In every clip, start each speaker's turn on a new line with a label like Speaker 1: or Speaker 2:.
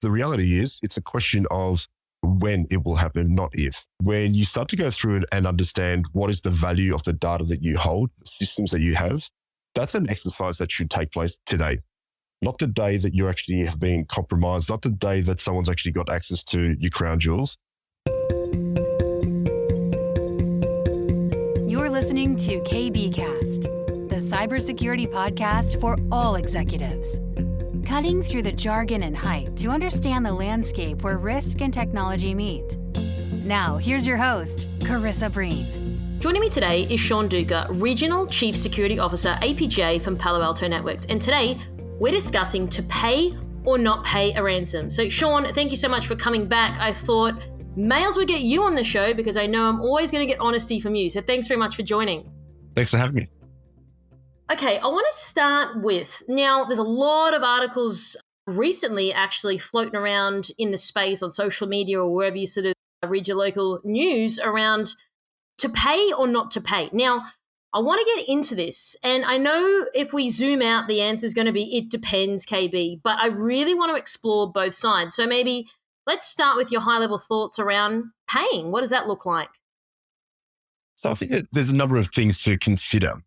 Speaker 1: The reality is it's a question of when it will happen, not if. When you start to go through it and understand what is the value of the data that you hold, the systems that you have, that's an exercise that should take place today. Not the day that you actually have been compromised, not the day that someone's actually got access to your crown jewels.
Speaker 2: You're listening to KBcast, the cybersecurity podcast for all executives. Cutting through the jargon and hype to understand the landscape where risk and technology meet. Now, here's your host, Carissa Breen.
Speaker 3: Joining me today is Sean Duca, Regional Chief Security Officer, APJ from Palo Alto Networks. And today, we're discussing to pay or not pay a ransom. So Sean, thank you so much for coming back. I thought may as well get you on the show because I know I'm always going to get honesty from you. So thanks very much for joining.
Speaker 1: Thanks for having me.
Speaker 3: Okay, I want to start with, now there's a lot of articles recently actually floating around in the space on social media or wherever you sort of read your local news around to pay or not to pay. Now, I want to get into this, and I know if we zoom out, the answer is going to be, it depends, KB, but I really want to explore both sides. So maybe let's start with your high-level thoughts around paying. What does that look like?
Speaker 1: So I think that there's a number of things to consider.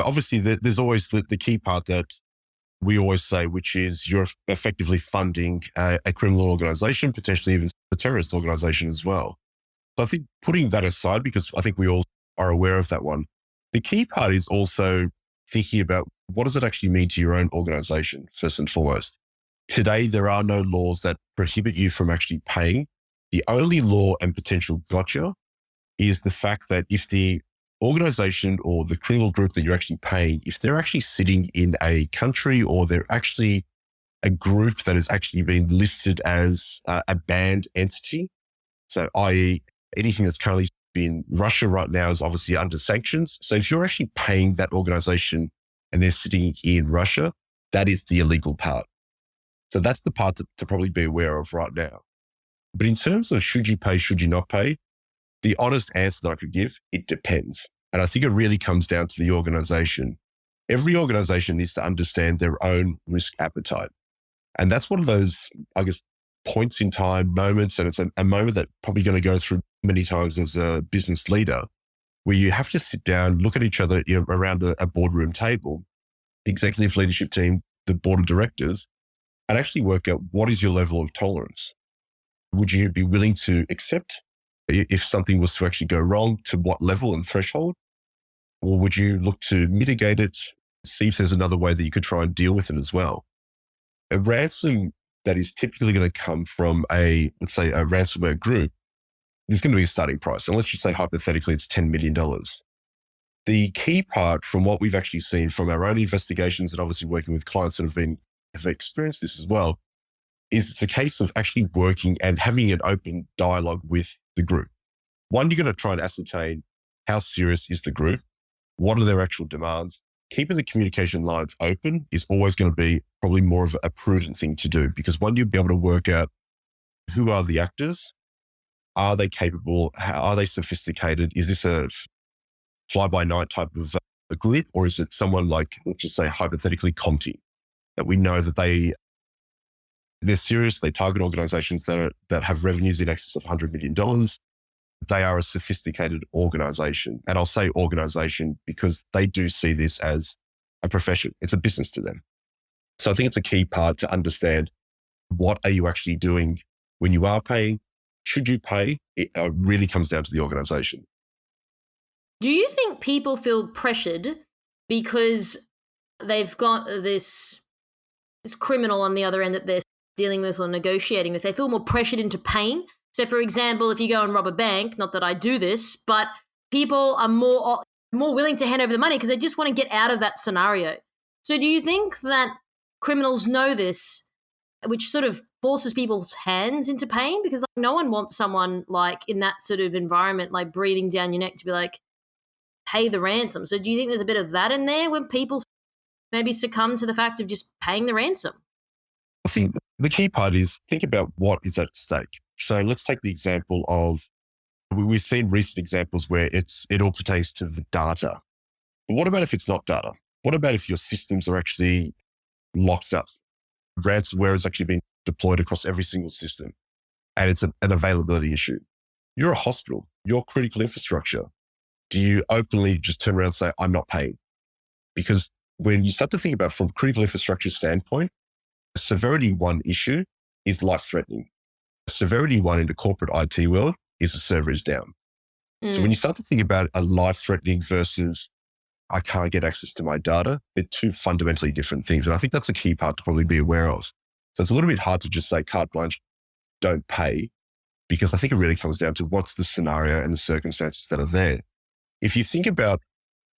Speaker 1: Obviously, there's always the key part that we always say, which is you're effectively funding a criminal organization, potentially even a terrorist organization as well. So I think putting that aside, because I think we all are aware of that one, the key part is also thinking about what does it actually mean to your own organization, first and foremost. Today, there are no laws that prohibit you from actually paying. The only law and potential gotcha is the fact that if the organization or the criminal group that you're actually paying, if they're actually sitting in a country or they're actually a group that has actually been listed as a banned entity, so i.e. anything that's currently in Russia right now is obviously under sanctions. So if you're actually paying that organization and they're sitting in Russia, that is the illegal part. So that's the part to probably be aware of right now. But in terms of should you pay, should you not pay, the honest answer that I could give, it depends. And I think it really comes down to the organization. Every organization needs to understand their own risk appetite. And that's one of those, I guess, points in time, moments, and it's a moment that probably going to go through many times as a business leader, where you have to sit down, look at each other around a boardroom table, executive leadership team, the board of directors, and actually work out what is your level of tolerance. Would you be willing to accept if something was to actually go wrong, to what level and threshold? Or would you look to mitigate it, see if there's another way that you could try and deal with it as well? A ransom that is typically going to come from let's say a ransomware group, there's going to be a starting price. And let's just say hypothetically it's $10 million. The key part from what we've actually seen from our own investigations and obviously working with clients that have experienced this as well, is it's a case of actually working and having an open dialogue with the group. One, you're going to try and ascertain how serious is the group, what are their actual demands. Keeping the communication lines open is always going to be probably more of a prudent thing to do, because one, you'll be able to work out who are the actors, are they capable, are they sophisticated, is this a fly-by-night type of a group, or is it someone like, let's just say hypothetically Conti, that we know that they're serious, they target organizations that have revenues in excess of $100 million. They are a sophisticated organization. And I'll say organization because they do see this as a profession. It's a business to them. So I think it's a key part to understand what are you actually doing when you are paying? Should you pay? It really comes down to the organization.
Speaker 3: Do you think people feel pressured because they've got this criminal on the other end that they're dealing with or negotiating with? They feel more pressured into paying. So for example, if you go and rob a bank, not that I do this, but people are more willing to hand over the money because they just want to get out of that scenario. So do you think that criminals know this, which sort of forces people's hands into paying? Because no one wants someone like in that sort of environment, like breathing down your neck to be like, pay the ransom. So do you think there's a bit of that in there when people maybe succumb to the fact of just paying the ransom?
Speaker 1: I think the key part is think about what is at stake. So let's take the example of, we've seen recent examples where it all pertains to the data. But what about if it's not data? What about if your systems are actually locked up? Ransomware has actually been deployed across every single system. And it's an availability issue. You're a hospital, you're critical infrastructure. Do you openly just turn around and say, I'm not paying? Because when you start to think about from critical infrastructure standpoint, the severity one issue is life-threatening. The severity one in the corporate IT world is the server is down. So when you start to think about a life-threatening versus I can't get access to my data, they're two fundamentally different things. And I think that's a key part to probably be aware of. So it's a little bit hard to just say carte blanche, don't pay, because I think it really comes down to what's the scenario and the circumstances that are there. If you think about,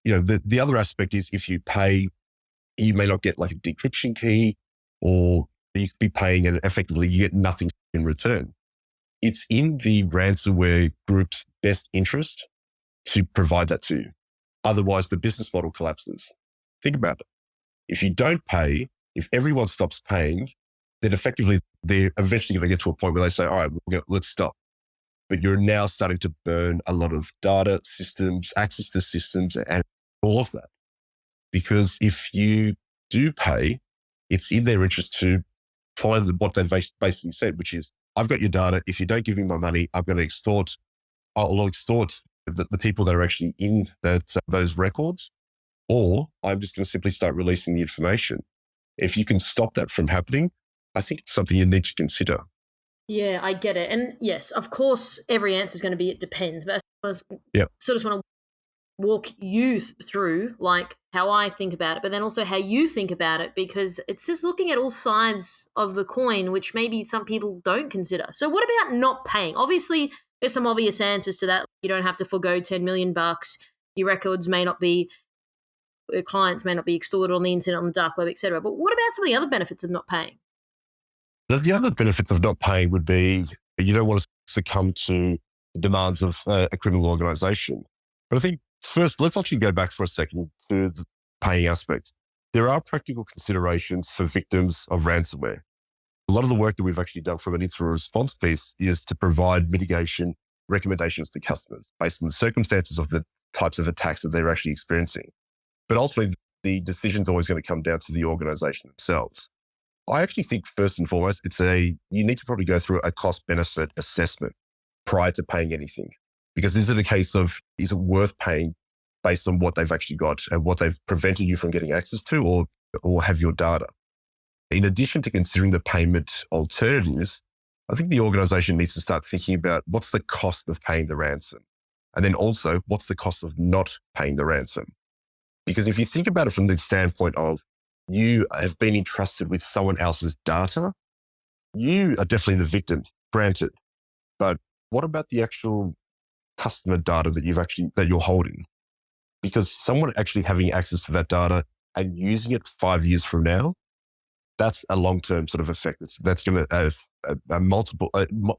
Speaker 1: the other aspect is if you pay, you may not get like a decryption key, or you could be paying and effectively you get nothing in return. It's in the ransomware group's best interest to provide that to you. Otherwise, the business model collapses. Think about it. If you don't pay, if everyone stops paying, then effectively they're eventually going to get to a point where they say, all right, let's stop. But you're now starting to burn a lot of data, systems, access to systems, and all of that. Because if you do pay, it's in their interest to follow what they've basically said, which is, I've got your data. If you don't give me my money, I'm going to I'll extort the people that are actually in those records, or I'm just going to simply start releasing the information. If you can stop that from happening, I think it's something you need to consider.
Speaker 3: Yeah, I get it. And yes, of course, every answer is going to be it depends. But I sort of just want to walk you through like how I think about it, but then also how you think about it, because it's just looking at all sides of the coin, which maybe some people don't consider. So what about not paying? Obviously, there's some obvious answers to that. You don't have to forgo $10 million. Your records may not be, your clients may not be extorted on the internet, on the dark web, etc. But what about some of the other benefits of not paying?
Speaker 1: The other benefits of not paying would be you don't want to succumb to the demands of a criminal organization. But I think first, let's actually go back for a second to the paying aspect. There are practical considerations for victims of ransomware. A lot of the work that we've actually done from an incident response piece is to provide mitigation recommendations to customers based on the circumstances of the types of attacks that they're actually experiencing. But ultimately, the decision's always going to come down to the organization themselves. I actually think first and foremost, you need to probably go through a cost-benefit assessment prior to paying anything. Because is it a case of, is it worth paying based on what they've actually got and what they've prevented you from getting access to or have your data? In addition to considering the payment alternatives, I think the organization needs to start thinking about what's the cost of paying the ransom? And then also, what's the cost of not paying the ransom? Because if you think about it from the standpoint of you have been entrusted with someone else's data, you are definitely the victim, granted. But what about the actual customer data that you're holding? Because someone actually having access to that data and using it 5 years from now, that's a long-term sort of effect. That's going to have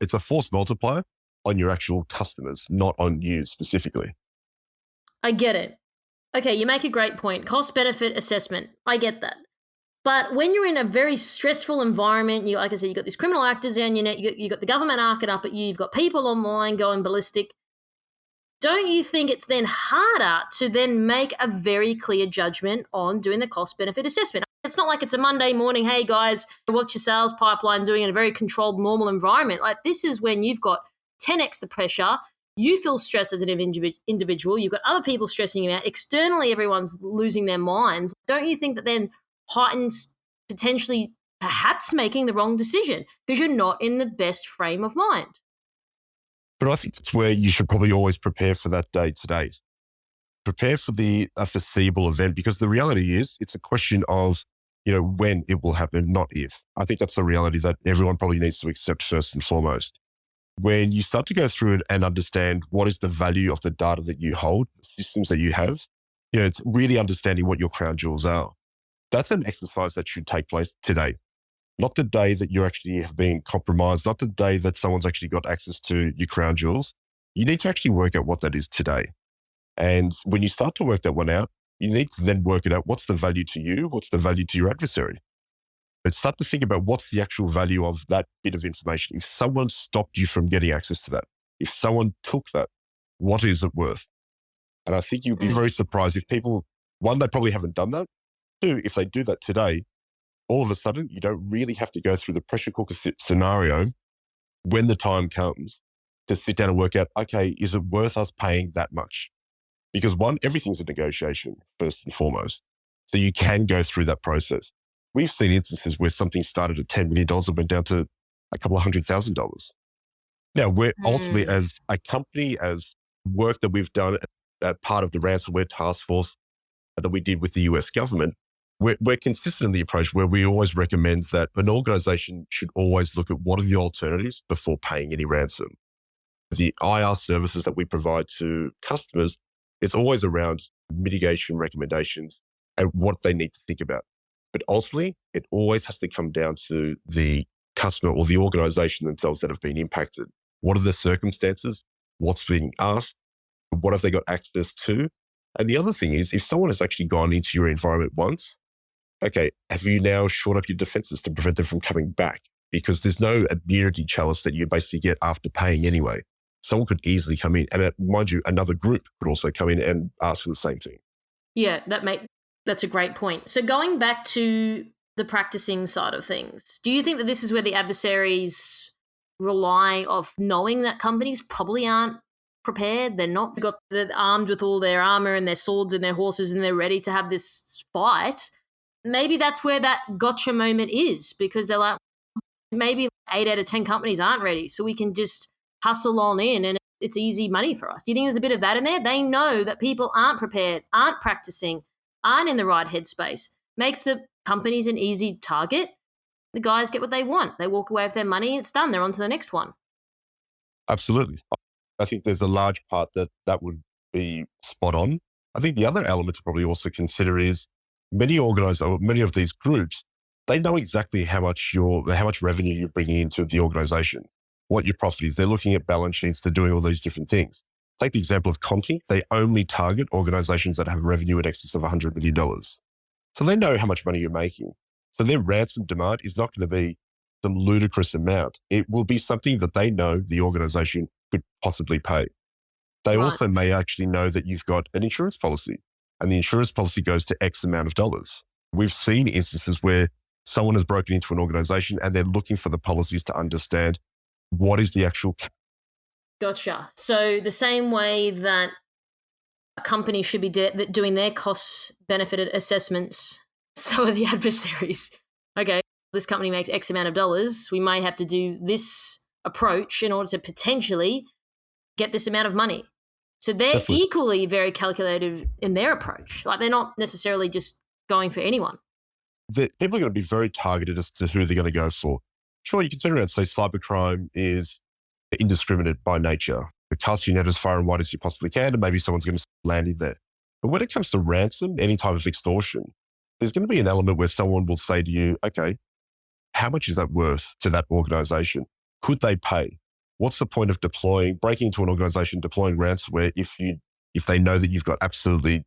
Speaker 1: it's a force multiplier on your actual customers, not on you specifically.
Speaker 3: I get it. Okay, you make a great point. Cost-benefit assessment. I get that. But when you're in a very stressful environment, like I said, you've got these criminal actors down your net, you've got the government arcing up at you, you've got people online going ballistic. Don't you think it's then harder to then make a very clear judgment on doing the cost-benefit assessment? It's not like it's a Monday morning, hey guys, what's your sales pipeline doing in a very controlled, normal environment? Like this is when you've got 10x the pressure. You feel stressed as an individual. You've got other people stressing you out. Externally, everyone's losing their minds. Don't you think that then heightens potentially perhaps making the wrong decision because you're not in the best frame of mind?
Speaker 1: But I think that's where you should probably always prepare for that day today. Prepare for a foreseeable event, because the reality is it's a question of, when it will happen, not if. I think that's the reality that everyone probably needs to accept first and foremost. When you start to go through and understand what is the value of the data that you hold, the systems that you have, it's really understanding what your crown jewels are. That's an exercise that should take place today, not the day that you actually have been compromised, not the day that someone's actually got access to your crown jewels. You need to actually work out what that is today. And when you start to work that one out, you need to then work it out. What's the value to you? What's the value to your adversary? But start to think about what's the actual value of that bit of information. If someone stopped you from getting access to that, if someone took that, what is it worth? And I think you'd be very surprised if people, one, they probably haven't done that. Two, if they do that today, all of a sudden, you don't really have to go through the pressure cooker scenario when the time comes to sit down and work out, okay, is it worth us paying that much? Because one, everything's a negotiation first and foremost. So you can go through that process. We've seen instances where something started at $10 million and went down to a couple of $100,000. Now, we're ultimately, as a company, as work that we've done as part of the ransomware task force that we did with the US government, we're consistent in the approach where we always recommend that an organization should always look at what are the alternatives before paying any ransom. The IR services that we provide to customers, it's always around mitigation recommendations and what they need to think about. But ultimately, it always has to come down to the customer or the organization themselves that have been impacted. What are the circumstances? What's being asked? What have they got access to? And the other thing is, if someone has actually gone into your environment once, okay, have you now shored up your defenses to prevent them from coming back? Because there's no immunity chalice that you basically get after paying anyway. Someone could easily come in, and mind you, another group could also come in and ask for the same thing.
Speaker 3: Yeah, that's a great point. So going back to the practicing side of things, do you think that this is where the adversaries rely of knowing that companies probably aren't prepared? They're armed with all their armor and their swords and their horses, and they're ready to have this fight. Maybe that's where that gotcha moment is, because they're like, maybe 8 out of 10 companies aren't ready, so we can just hustle on in and it's easy money for us. Do you think there's a bit of that in there? They know that people aren't prepared, aren't practicing, aren't in the right headspace. Makes the companies an easy target. The guys get what they want. They walk away with their money. It's done. They're on to the next one.
Speaker 1: Absolutely. I think there's a large part that would be spot on. I think the other element to probably also consider is many of these groups, they know exactly how much revenue you're bringing into the organization, what your profit is. They're looking at balance sheets. They're doing all these different things. Take the example of Conti. They only target organizations that have revenue in excess of $100 million. So they know how much money you're making. So their ransom demand is not going to be some ludicrous amount. It will be something that they know the organization could possibly pay. They also may actually know that you've got an insurance policy, and the insurance policy goes to X amount of dollars. We've seen instances where someone has broken into an organization and they're looking for the policies to understand what is the actual.
Speaker 3: Gotcha. So the same way that a company should be doing their cost-benefit assessments, so are the adversaries. Okay, this company makes X amount of dollars. We may have to do this approach in order to potentially get this amount of money. So they're equally very calculated in their approach. Like, they're not necessarily just going for anyone.
Speaker 1: People are going to be very targeted as to who they're going to go for. Sure, you can turn around and say cybercrime is indiscriminate by nature. It casts your net as far and wide as you possibly can, and maybe someone's going to land in there. But when it comes to ransom, any type of extortion, there's going to be an element where someone will say to you, okay, how much is that worth to that organization? Could they pay? What's the point of breaking into an organization, deploying ransomware if they know that you've got absolutely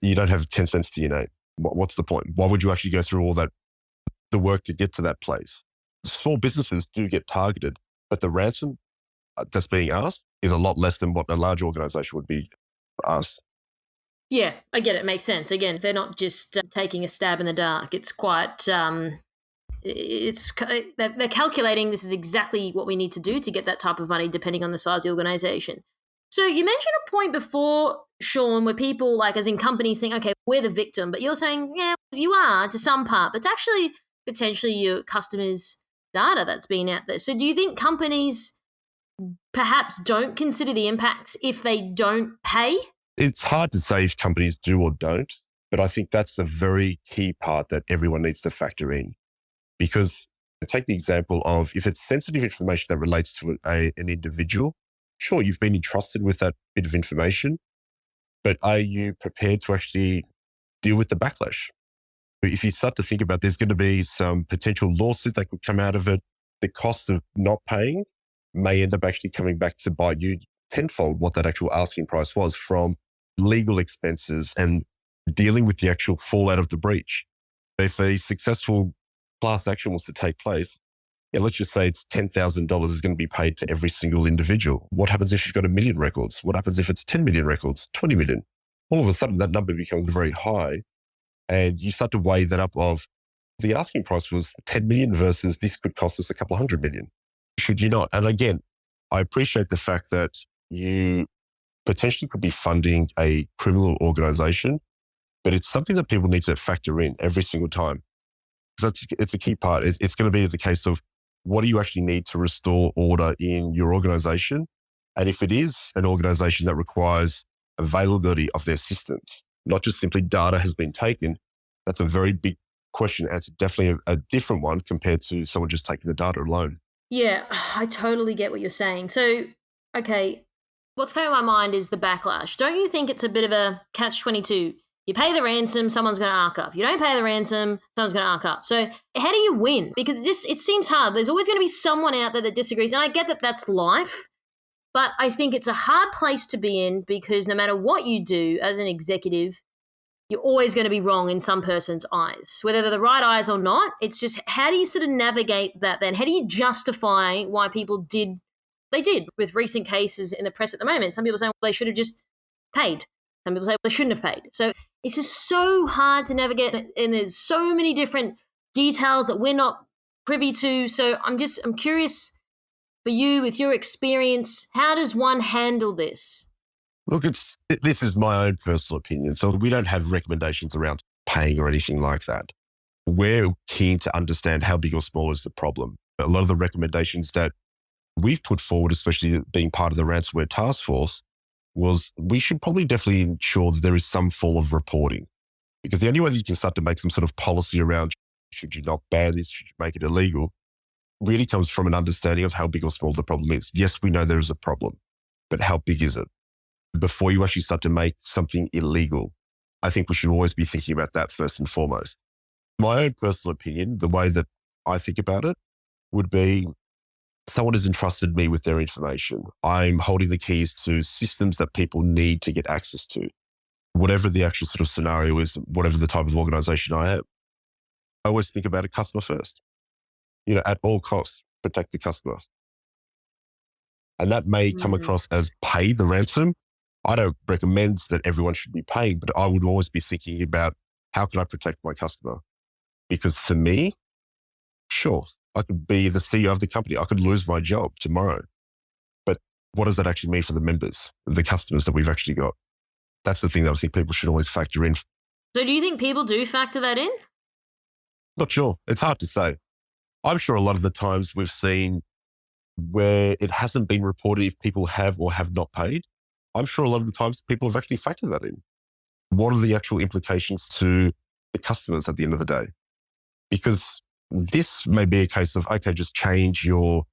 Speaker 1: you don't have 10 cents to your name? What's the point? Why would you actually go through all that, the work to get to that place? Small businesses do get targeted, but the ransom that's being asked is a lot less than what a large organization would be asked.
Speaker 3: Yeah, I get it. It makes sense. Again, they're not just taking a stab in the dark. It's quite, they're calculating this is exactly what we need to do to get that type of money, depending on the size of the organization. So you mentioned a point before, Sean, where people, like, as in companies, think, okay, we're the victim, but you're saying, yeah, you are to some part, but it's actually potentially your customers' data that's been out there. So do you think companies perhaps don't consider the impacts if they don't pay?
Speaker 1: It's hard to say if companies do or don't, but I think that's a very key part that everyone needs to factor in. Because take the example of if it's sensitive information that relates to an individual, sure, you've been entrusted with that bit of information, but are you prepared to actually deal with the backlash? If you start to think about, there's going to be some potential lawsuit that could come out of it, the cost of not paying may end up actually coming back to bite you tenfold what that actual asking price was, from legal expenses and dealing with the actual fallout of the breach. If a successful class action was to take place, let's just say it's $10,000 is going to be paid to every single individual. What happens if you've got 1 million records? What happens if it's 10 million records, 20 million? All of a sudden, that number becomes very high. And you start to weigh that up of, The asking price was 10 million versus this could cost us a couple of hundred million. Should you not? And again, I appreciate the fact that you potentially could be funding a criminal organization, but it's something that people need to factor in every single time. Because it's a key part. It's going to be the case of what do you actually need to restore order in your organization? And if it is an organization that requires availability of their systems, not just simply data has been taken, that's a very big question. And it's definitely a different one compared to someone just taking the data alone.
Speaker 3: Yeah, I totally get what you're saying. So, okay, what's coming to my mind is the backlash. Don't you think it's a bit of a catch-22? You pay the ransom, someone's going to arc up. You don't pay the ransom, someone's going to arc up. So how do you win? Because it seems hard. There's always going to be someone out there that disagrees. And I get that that's life, but I think it's a hard place to be in because no matter what you do as an executive, you're always going to be wrong in some person's eyes, whether they're the right eyes or not. It's just, how do you sort of navigate that then? How do you justify why people did with recent cases in the press at the moment? Some people say, well, they should have just paid. Some people say, well, they shouldn't have paid. So it's just so hard to navigate, and there's so many different details that we're not privy to. So I'm curious for you, with your experience, how does one handle this?
Speaker 1: Look, this is my own personal opinion. So we don't have recommendations around paying or anything like that. We're keen to understand how big or small is the problem. A lot of the recommendations that we've put forward, especially being part of the ransomware task force, was we should probably definitely ensure that there is some form of reporting. Because the only way that you can start to make some sort of policy around should you not ban this, should you make it illegal, really comes from an understanding of how big or small the problem is. Yes, we know there is a problem, but how big is it? Before you actually start to make something illegal, I think we should always be thinking about that first and foremost. My own personal opinion, the way that I think about it, would be someone has entrusted me with their information. I'm holding the keys to systems that people need to get access to. Whatever the actual sort of scenario is, whatever the type of organization I am, I always think about a customer first. At all costs, protect the customer. And that may come across as pay the ransom. I don't recommend that everyone should be paying, but I would always be thinking about how can I protect my customer? Because for me, sure, I could be the CEO of the company. I could lose my job tomorrow. But what does that actually mean for the members, the customers that we've actually got? That's the thing that I think people should always factor in.
Speaker 3: So do you think people do factor that in?
Speaker 1: Not sure. It's hard to say. I'm sure a lot of the times we've seen where it hasn't been reported if people have or have not paid. I'm sure a lot of the times people have actually factored that in. What are the actual implications to the customers at the end of the day? Because this may be a case of, okay, just change your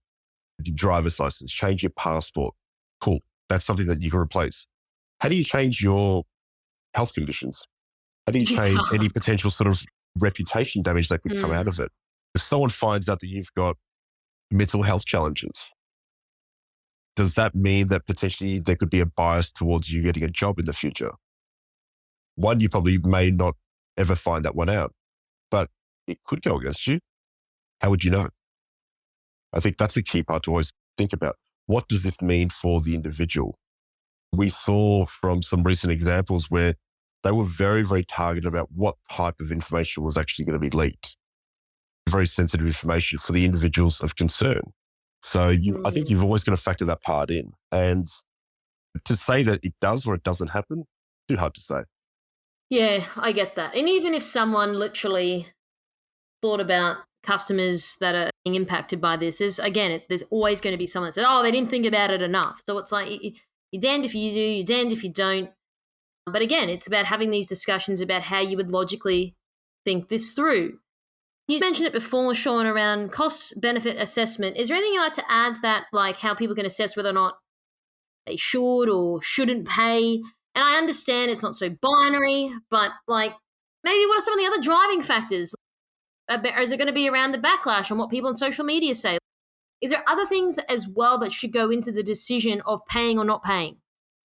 Speaker 1: driver's license, change your passport. Cool. That's something that you can replace. How do you change your health conditions? How do you change any potential sort of reputation damage that could come out of it? If someone finds out that you've got mental health challenges, does that mean that potentially there could be a bias towards you getting a job in the future? One, you probably may not ever find that one out, but it could go against you. How would you know? I think that's a key part to always think about. What does this mean for the individual? We saw from some recent examples where they were very, very targeted about what type of information was actually going to be leaked. Very sensitive information for the individuals of concern. So I think you've always got to factor that part in. And to say that it does or it doesn't happen, too hard to say.
Speaker 3: Yeah, I get that. And even if someone literally thought about customers that are being impacted by this, there's always going to be someone that says, oh, they didn't think about it enough. So it's like, you're damned if you do, you're damned if you don't. But again, it's about having these discussions about how you would logically think this through. You mentioned it before, Sean, around cost-benefit assessment. Is there anything you'd like to add to that, like how people can assess whether or not they should or shouldn't pay? And I understand it's not so binary, but like maybe what are some of the other driving factors? Is it going to be around the backlash on what people on social media say? Is there other things as well that should go into the decision of paying or not paying?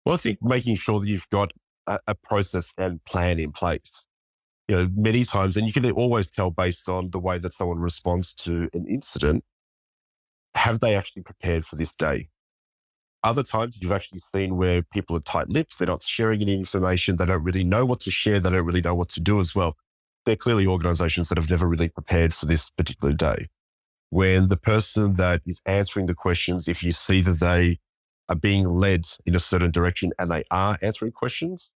Speaker 1: Well, I think making sure that you've got a process and plan in place. Many times, and you can always tell based on the way that someone responds to an incident, have they actually prepared for this day? Other times you've actually seen where people are tight-lipped, they're not sharing any information, they don't really know what to share, they don't really know what to do as well. they're clearly organizations that have never really prepared for this particular day. When the person that is answering the questions, if you see that they are being led in a certain direction and they are answering questions,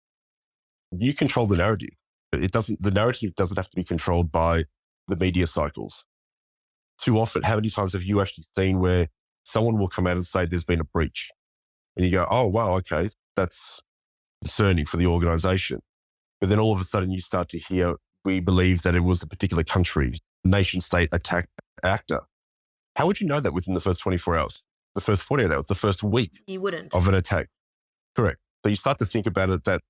Speaker 1: you control the narrative. The narrative doesn't have to be controlled by the media cycles. Too often, how many times have you actually seen where someone will come out and say there's been a breach? And you go, oh, wow, okay, that's concerning for the organization. But then all of a sudden you start to hear, we believe that it was a particular country, nation state attack actor. How would you know that within the first 24 hours, the first 48 hours, the first week
Speaker 3: You wouldn't.
Speaker 1: of an attack? Correct. So you start to think about it that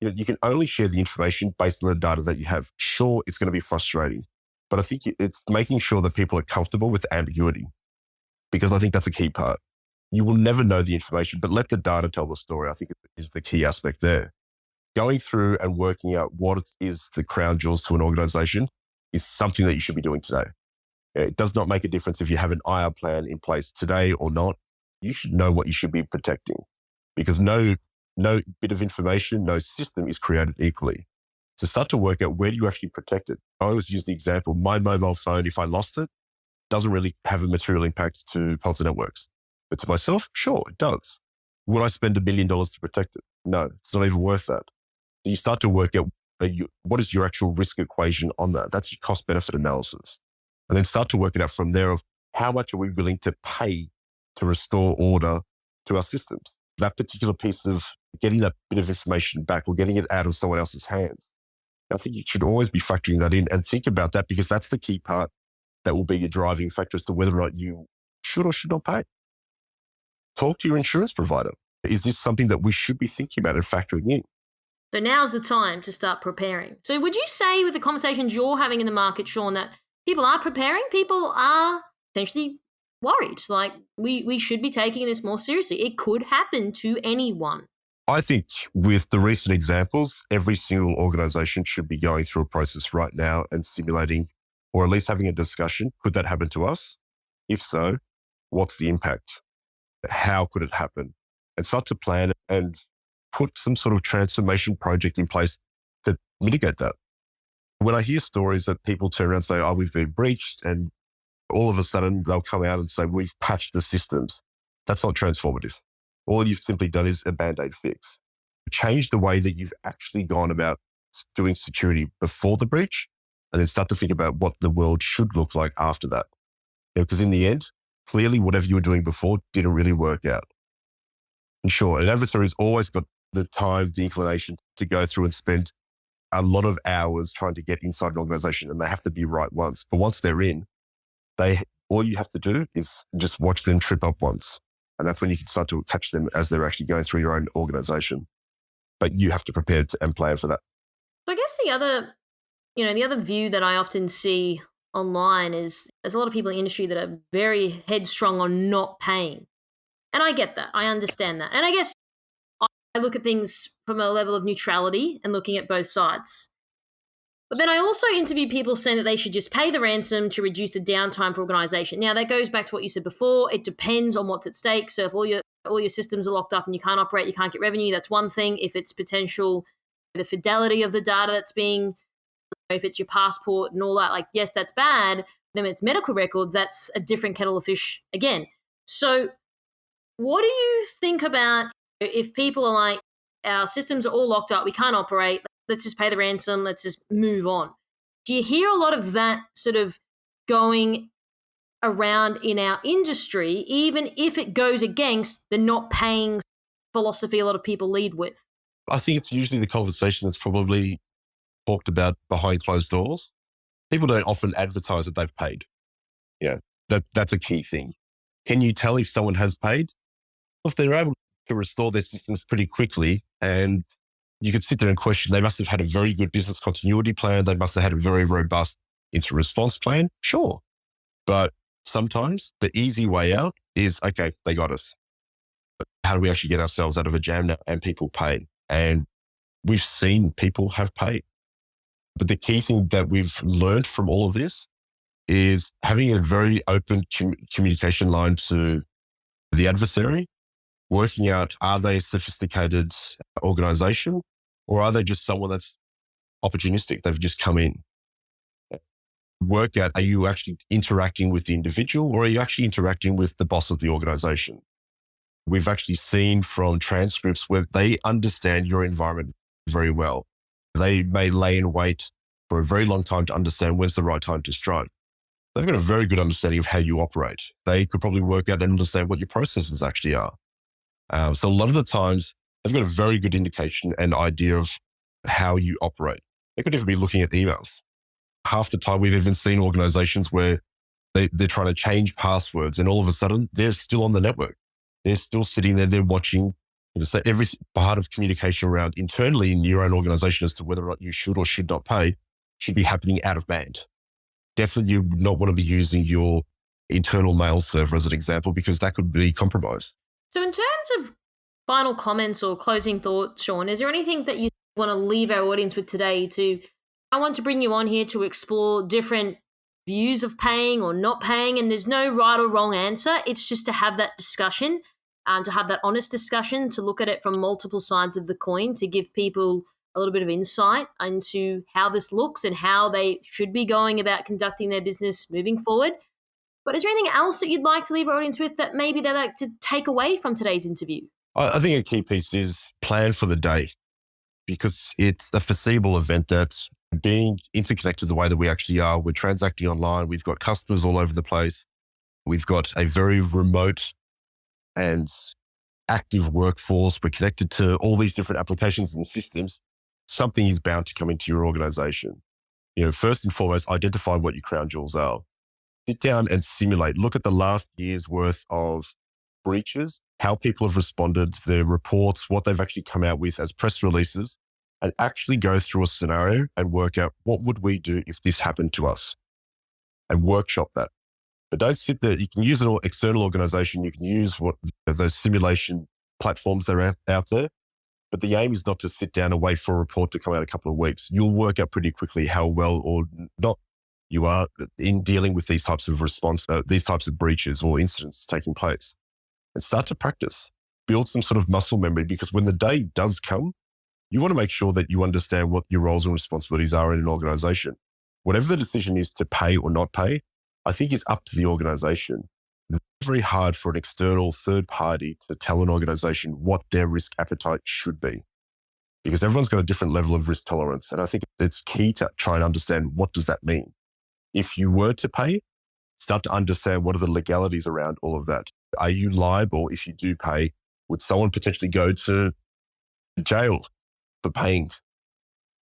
Speaker 1: you can only share the information based on the data that you have. Sure, it's going to be frustrating, but I think it's making sure that people are comfortable with ambiguity, because I think that's a key part. You will never know the information, but let the data tell the story. I think is the key aspect there. Going through and working out what is the crown jewels to an organization is something that you should be doing today. It does not make a difference if you have an IR plan in place today or not. You should know what you should be protecting, because no bit of information, no system is created equally. So start to work out, where do you actually protect it? I always use the example, my mobile phone, if I lost it, doesn't really have a material impact to Palo Alto Networks. But to myself, sure, it does. Would I spend $1 million to protect it? No, it's not even worth that. So you start to work out what is your actual risk equation on that. That's your cost benefit analysis. And then start to work it out from there of how much are we willing to pay to restore order to our systems. That particular piece of getting that bit of information back or getting it out of someone else's hands. I think you should always be factoring that in and think about that, because that's the key part that will be your driving factor as to whether or not you should or should not pay. Talk to your insurance provider. Is this something that we should be thinking about and factoring in?
Speaker 3: So now's the time to start preparing. So would you say, with the conversations you're having in the market, Sean, that people are preparing? People are potentially worried. Like, we should be taking this more seriously. It could happen to anyone.
Speaker 1: I think with the recent examples, every single organization should be going through a process right now and simulating, or at least having a discussion. Could that happen to us? If so, what's the impact? How could it happen? And start to plan and put some sort of transformation project in place to mitigate that. When I hear stories that people turn around and say, oh, we've been breached, and all of a sudden they'll come out and say, we've patched the systems. That's not transformative. All you've simply done is a Band-Aid fix. Change the way that you've actually gone about doing security before the breach, and then start to think about what the world should look like after that. Because in the end, clearly whatever you were doing before didn't really work out. And sure, an adversary's always got the time, the inclination to go through and spend a lot of hours trying to get inside an organization, and they have to be right once. But once they're in, all you have to do is just watch them trip up once. And that's when you can start to catch them as they're actually going through your own organization. But you have to prepare and plan for that.
Speaker 3: So I guess the other view that I often see online is there's a lot of people in the industry that are very headstrong on not paying. And I get that. I understand that. And I guess I look at things from a level of neutrality and looking at both sides. But then I also interview people saying that they should just pay the ransom to reduce the downtime for organization. Now, that goes back to what you said before. It depends on what's at stake. So if all your systems are locked up and you can't operate, you can't get revenue, that's one thing. If it's potential, the fidelity of the data that's being, if it's your passport and all that, like, yes, that's bad. Then it's medical records, that's a different kettle of fish again. So what do you think about if people are like, our systems are all locked up, we can't operate, let's just pay the ransom, let's just move on? Do you hear a lot of that sort of going around in our industry, even if it goes against the not paying philosophy a lot of people lead with?
Speaker 1: I think it's usually the conversation that's probably talked about behind closed doors. People don't often advertise that they've paid. Yeah, that's a key thing. Can you tell if someone has paid? If they're able to restore their systems pretty quickly, and you could sit there and question, they must have had a very good business continuity plan. They must have had a very robust incident response plan. Sure. But sometimes the easy way out is, okay, they got us. But how do we actually get ourselves out of a jam now and people pay? And we've seen people have paid. But the key thing that we've learned from all of this is having a very open communication line to the adversary, working out, are they a sophisticated organization or are they just someone that's opportunistic? They've just come in. work out, are you actually interacting with the individual or are you actually interacting with the boss of the organization? We've actually seen from transcripts where they understand your environment very well. They may lay in wait for a very long time to understand when's the right time to strike. They've got a very good understanding of how you operate. They could probably work out and understand what your processes actually are. So a lot of the times, they've got a very good indication and idea of how you operate. They could even be looking at emails. Half the time, we've even seen organizations where they're trying to change passwords and all of a sudden, they're still on the network. They're still sitting there, they're watching. So every part of communication around internally in your own organization as to whether or not you should or should not pay should be happening out of band. Definitely, you would not want to be using your internal mail server as an example because that could be compromised.
Speaker 3: So in terms of final comments or closing thoughts, Sean, is there anything that you want to leave our audience with today I want to bring you on here to explore different views of paying or not paying, and there's no right or wrong answer. It's just to have that discussion, to have that honest discussion, to look at it from multiple sides of the coin, to give people a little bit of insight into how this looks and how they should be going about conducting their business moving forward. But is there anything else that you'd like to leave our audience with that maybe they'd like to take away from today's interview?
Speaker 1: I think a key piece is plan for the day, because it's a foreseeable event that's being interconnected the way that we actually are. We're transacting online. We've got customers all over the place. We've got a very remote and active workforce. We're connected to all these different applications and systems. Something is bound to come into your organization. First and foremost, identify what your crown jewels are. Sit down and simulate. Look at the last year's worth of breaches, how people have responded, their reports, what they've actually come out with as press releases, and actually go through a scenario and work out what would we do if this happened to us and workshop that. But don't sit there. You can use an external organization. You can use those simulation platforms that are out there. But the aim is not to sit down and wait for a report to come out a couple of weeks. You'll work out pretty quickly how well or not you are in dealing with these types of these types of breaches or incidents taking place. And start to practice. Build some sort of muscle memory, because when the day does come, you want to make sure that you understand what your roles and responsibilities are in an organization. Whatever the decision is to pay or not pay, I think is up to the organization. It's very hard for an external third party to tell an organization what their risk appetite should be, because everyone's got a different level of risk tolerance. And I think it's key to try and understand, what does that mean? If you were to pay, start to understand what are the legalities around all of that. Are you liable if you do pay? Would someone potentially go to jail for paying?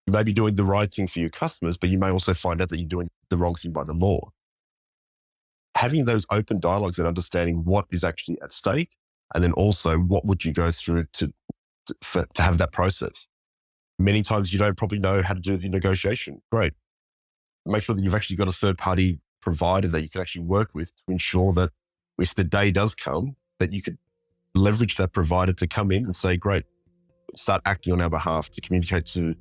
Speaker 1: You may be doing the right thing for your customers, but you may also find out that you're doing the wrong thing by the law. Having those open dialogues and understanding what is actually at stake, and then also what would you go through to have that process. Many times you don't probably know how to do the negotiation. Great. Make sure that you've actually got a third party provider that you can actually work with to ensure that if the day does come, that you could leverage that provider to come in and say, great, start acting on our behalf to communicate to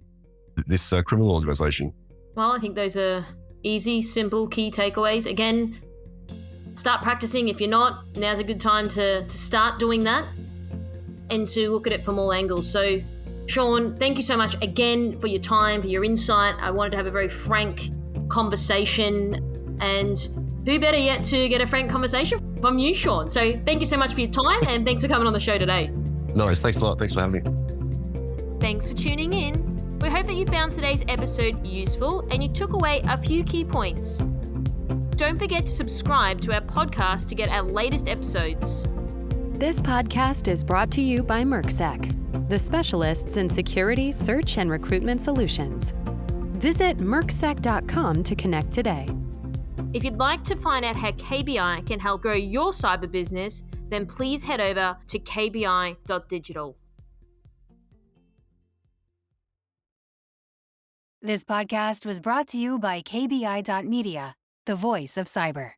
Speaker 1: this criminal organization.
Speaker 3: Well, I think those are easy, simple, key takeaways. Again, start practicing. If you're not, now's a good time to start doing that and to look at it from all angles. So, Sean, thank you so much again for your time, for your insight. I wanted to have a very frank conversation, and who better yet to get a frank conversation from you, Sean. So thank you so much for your time, and thanks for coming on the show today.
Speaker 1: No worries. Thanks a lot. Thanks for having me.
Speaker 3: Thanks for tuning in. We hope that you found today's episode useful and you took away a few key points. Don't forget to subscribe to our podcast to get our latest episodes.
Speaker 2: This podcast is brought to you by MercSec, the specialists in security, search, and recruitment solutions. Visit mercsec.com to connect today.
Speaker 3: If you'd like to find out how KBI can help grow your cyber business, then please head over to kbi.digital.
Speaker 2: This podcast was brought to you by KBI.media, the voice of cyber.